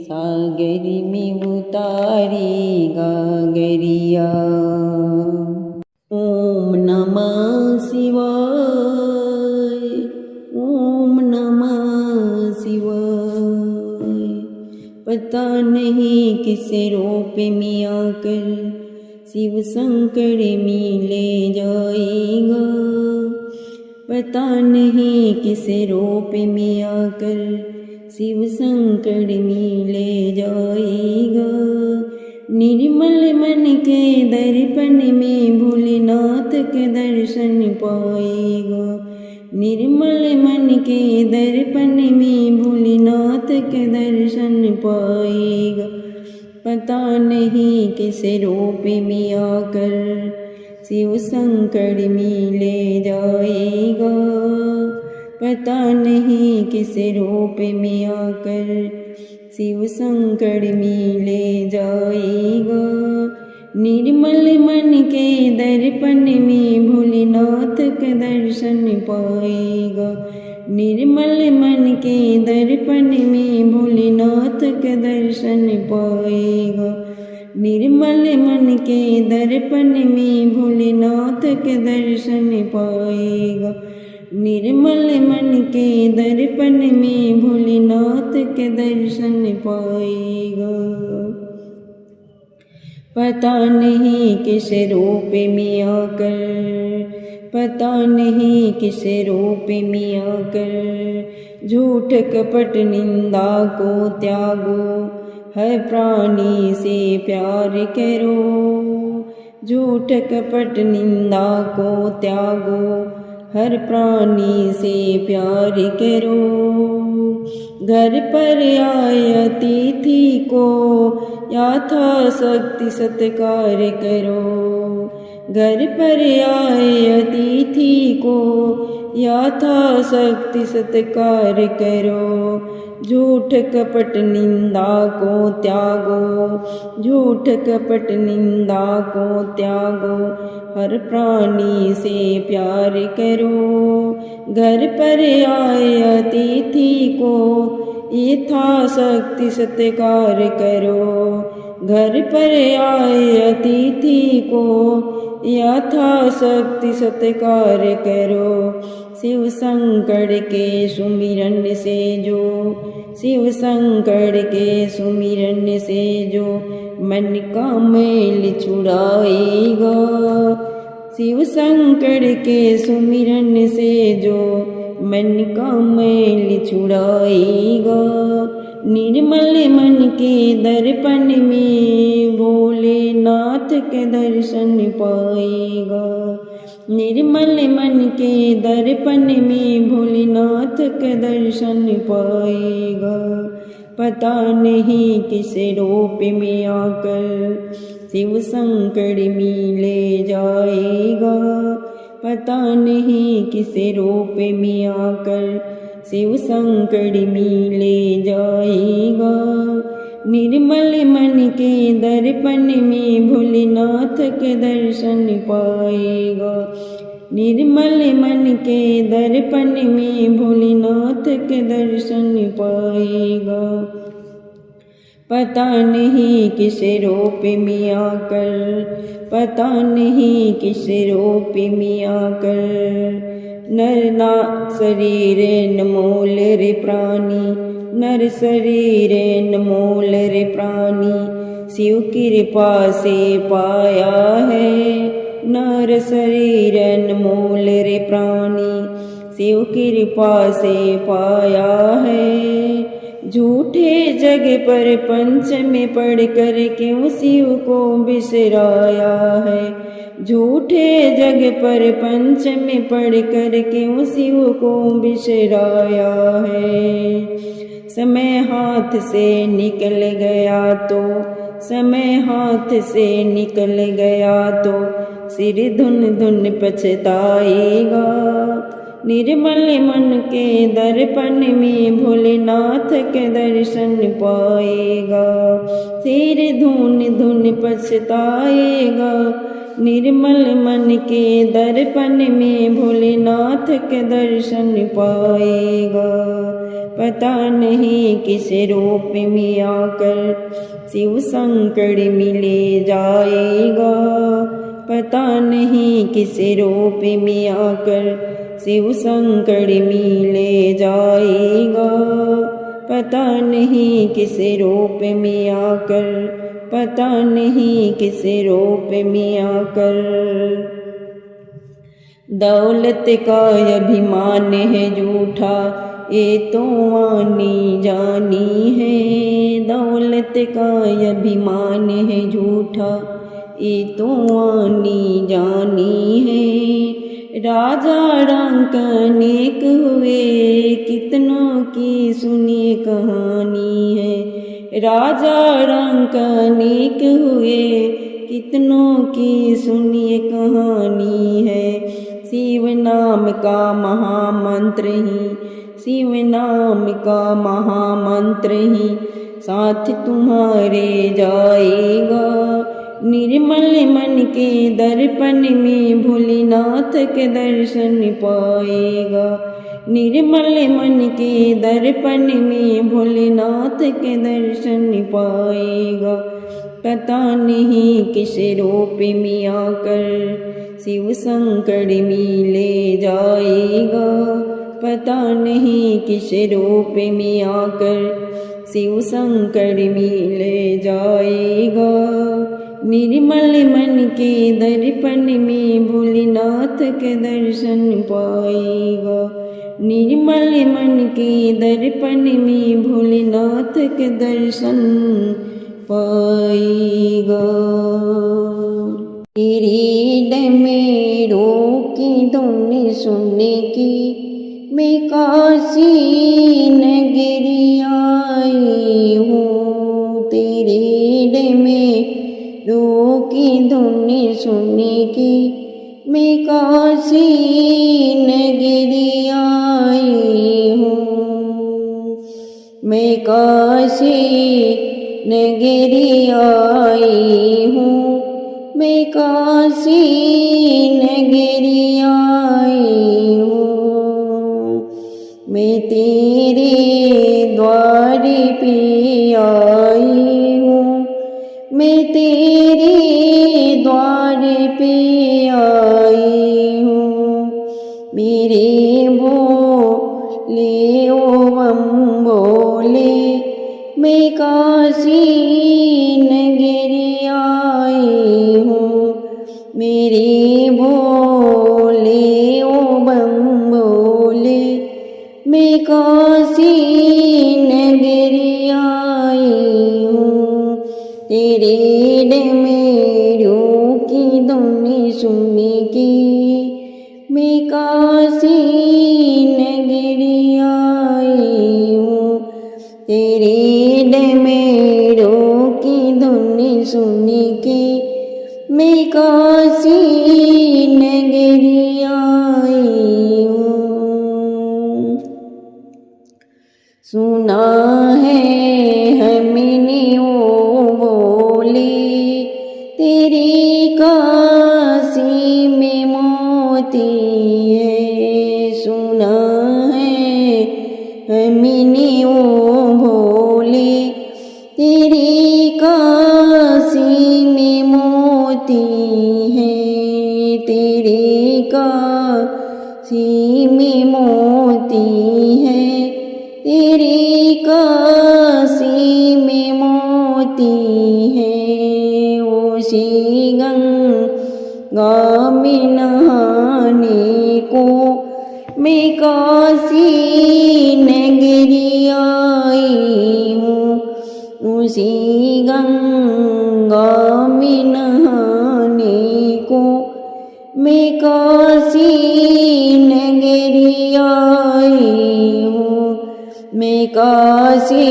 सागरी में उतारेगा गरिया। ओम नमः शिवाय, ओम नमः शिवाय। पता नहीं किस रूप में आकर शिव शंकर में ले जाएगा। पता नहीं किस रूप में आकर शिव शंकर में ले जाएगा। निर्मल मन के दर्पण में भोलेनाथ के दर्शन पाएगा। निर्मल मन के दर्पण में भोलेनाथ के दर्शन पाएगा। पता नहीं किस रूप में आकर शिव शंकर में ले जाएगा। पता नहीं किस रूप में आकर शिव शंकर मिले जाएगा। निर्मल मन के दर्पण में भोलेनाथ का दर्शन पाएगा। निर्मल मन के दर्पण में भोलेनाथ का दर्शन पाएगा। निर्मल मन के दर्पण में भोलेनाथ के दर्शन पाएगा। निर्मल मन के दर्पण में भोलेनाथ के दर्शन पाएगा। पता नहीं किस रूप में आकर, पता नहीं किस रूप में आकर, झूठ कपट निंदा को त्यागो, हर प्राणी से प्यार करो। झूठ कपट निंदा को त्यागो, हर प्राणी से प्यार करो। घर पर आए अतिथि को यथाशक्ति सत्कार करो। घर पर आए अतिथि को यथाशक्ति सत्कार करो। झूठ कपट निंदा को त्यागो, झूठ कपट निंदा को त्यागो, हर प्राणी से प्यार करो। घर पर आए अतिथि को यथाशक्ति सत्कार करो। घर पर आए अतिथि को यथाशक्ति सत्कार करो। शिव शंकर के सुमिरन से जो, शिव शंकर के सुमिरन से जो मन का मैल छुड़ाएगा। शिव शंकर के सुमिरन से जो मन का मैल छुड़ाएगा। निर्मल मन के दर्पण में भोलेनाथ के दर्शन पाएगा। निर्मल मन के दर्पण में भोलेनाथ के दर्शन पाएगा। पता नहीं किस रूप में आकर शिव शंकर मिले जाएगा। पता नहीं किस रूप में आकर शिव शंकर मिले जाएगा। निर्मल मन के दर्पण में भोलेनाथ के दर्शन पाएगा। निर्मल मन के दर्पण में भोलेनाथ के दर्शन पाएगा। पता नहीं किस रूप में आकर, पता नहीं किस रूप में आकर, नर ना शरीर नमोल रे प्राणी, नर शरीर नमोल रे प्राणी, शिव कृपा से पाया है। नर शरीर नमोल रे प्राणी, शिव कृपा से पाया है। झूठे जग पर पंच में पढ़ कर क्यों शिव को बिसराया है। झूठे जग पर पंच में पढ़ कर क्यों शिव को बिसराया है। समय हाथ से निकल गया तो, समय हाथ से निकल गया तो, सिर धुन धुन पछताएगा। निर्मल मन के दर्पण में भोलेनाथ के दर्शन पाएगा। सिर धुन धुन पछताएगा। निर्मल मन के दर्पण में भोलेनाथ के दर्शन पाएगा। पता नहीं किस रूप में आकर शिव शंकर मिले जाएगा। पता नहीं किस रूप में आकर शिव शंकर मिले जाएगा। पता नहीं किस रूप में आकर, पता नहीं किस रूप में आकर। दौलत का अभिमान है झूठा, ये तो आनी जानी है। दौलत का अभिमान है झूठा, ये तो आनी जानी है। राजा रंक अनेक हुए, कितनों की सुनिए कहानी है। राजा रंक अनेक हुए, कितनों की सुनिए कहानी है। शिव नाम का महामंत्र ही, शिव नाम का महामंत्र ही साथ तुम्हारे जाएगा। निर्मल मन के दर्पण में भोलेनाथ के दर्शन पाएगा। निर्मल मन के दर्पण में भोलेनाथ के दर्शन पाएगा। पता नहीं किस रूप में आकर शिव शंकर में ले जाएगा। पता नहीं किस रूप में आकर शिव शंकर में ले जाएगा। निर्मल मन के दर्पण में भोलेनाथ के दर्शन पाएगा। निर्मल मन के दर्पण में भोलेनाथ के दर्शन पाएगा। तेरी में रोकी धुन सुनने की मैं काशी नगरी आई हूँ। तेरे में रोकी धुन सुनने की मैं काशी नगरी आई हूँ। मैं काशी नगरी आई हूँ। मैं काशी नगरी आई हूँ। मैं तेरे द्वार पे आई हूँ। मैं तेरे द्वार पे आई हूँ। मेरे भोले ओ बम भोले मैं काशी नगरी आई हूँ। मेरे भोले ओ बम भोले मैं काशी नगरी आई हूँ। तेरे मेरों की धुन सुनने की मैं काशी नगरी आई हूँ। तेरे मेरों की धुन सुनने की मैं काशी नगरी आई हूँ। सुना है हमने ओ बोले तेरी काशी में मोती है। सुना है हमने ओ भोले तेरी काशी में मोती है। तेरी काशी में मोती है। तेरी काशी में मोती है। उसी गंगा में नहाने को मैं काशी नगरी आई हूँ। उसी गंगा में नहाने को मैं काशी नगरी आई हूँ। मैं काशी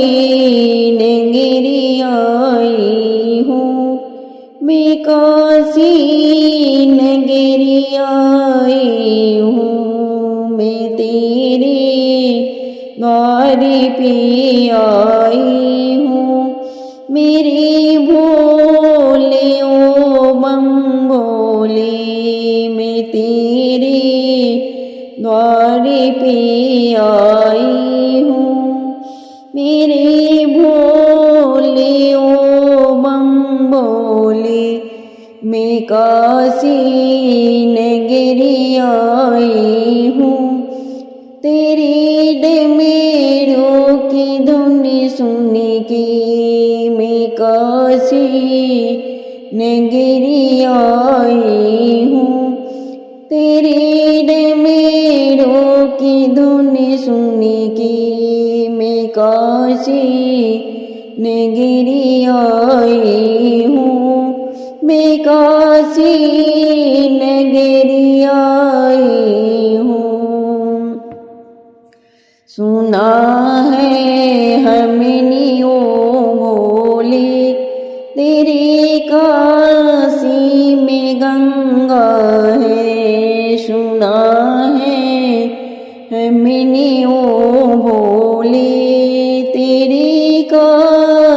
नगरी आई हूँ। मैं काशी नगरी आई हूँ। मैं तेरे द्वार पे आई हूँ। मेरे भोले ओ बम भोले मैं तेरे द्वार पे आई हूँ। मेरे भोले ओ बम भोले मैं काशी नगरी आई हूँ। तेरे डमरू की धुन सुन के मैं काशी नगरी आई हूँ। तेरे डमरू की धुन सुन के मैं काशी नगरी आई हूँ। मैं काशी नगरी आई हूँ। सुना है हमने ओ भोले तेरे काशी में गंगा है। सुना है हमने ओ भोले तेरे काशी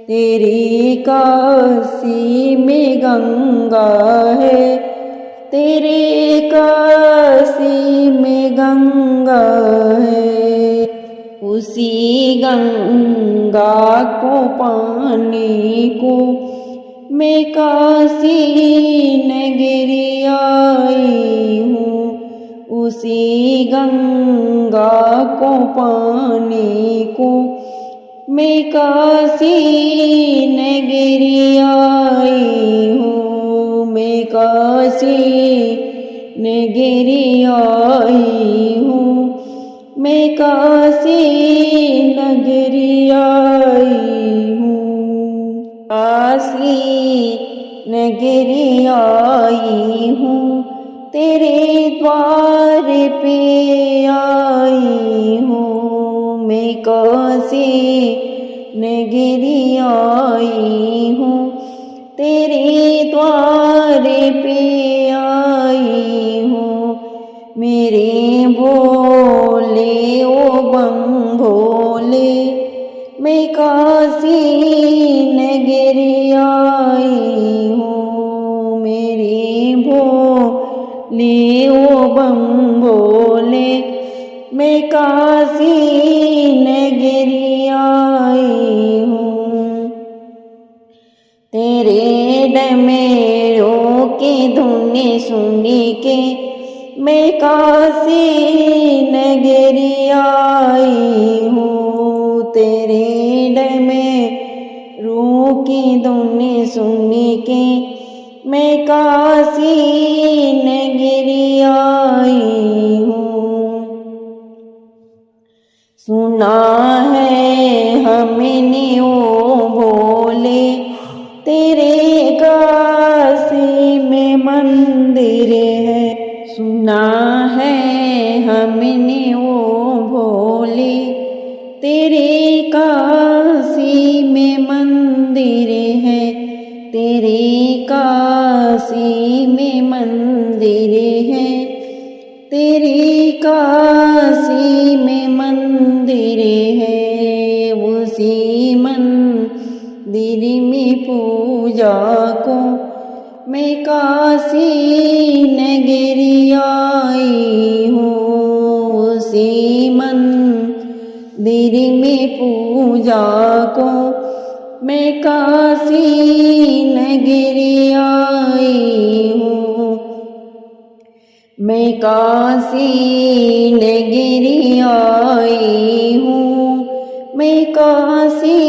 तेरी काशी में गंगा है, तेरे काशी में गंगा है। उसी गंगा को पाने को मैं काशी नगरी आई हूँ। उसी गंगा को पाने को मैं काशी नगरी आई हूँ। मैं काशी नगरी आई हूँ। मैं काशी नगरी आई हूँ। काशी नगरी आई हूँ, तेरे द्वार पे आई हूँ। मैं काशी नगरी आई हूँ, तेरे द्वार पे आई हूँ। मेरे भोले ओ बम भोले, मैं काशी नगरी आई हूँ। मेरे भोले ओ बम भोले, मैं काशी नगरी आई हूँ। तेरे डमरू की धुन सुन के मैं काशी नगरी आई हूँ। तेरे डमरू की धुन सुन के मैं काशी नगरी आई हूँ। सुना है हमने ओ भोले, तेरे काशी में मंदिर है। सुना है हमने ओ भोले, तेरे काशी में मंदिर है। तेरे काशी में मंदिर है। तेरे काशी में मंदिर है। उसी मंदिर में पूजा को मैं काशी नगरी आई हूँ। उसी मंदिर में पूजा को मैं काशी नगरी आई हूँ। मैं काशी नगरी आई हूँ। मैं काशी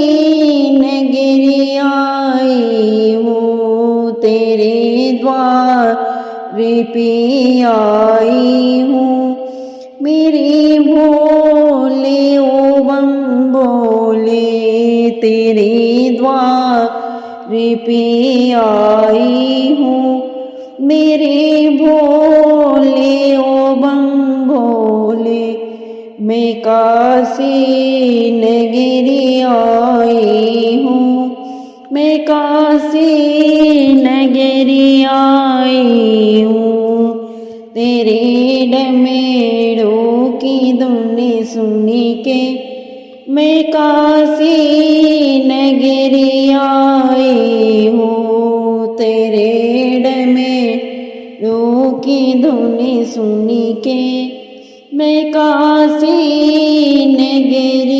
नगरी आई हूँ। तेरे द्वार पे आई हूँ। मेरे भोले ओ बम भोले, तेरे द्वार पे आई हूँ। मेरे भोले ओ बम भोले, मैं काशी नगरी आई हूँ। मैं काशी नगरी आई हूँ। तेरे डमरू की धुन सुन के मैं काशी नगरी आई हूँ। तेरे डमरू की धुन सुन के मैं काशी नगरी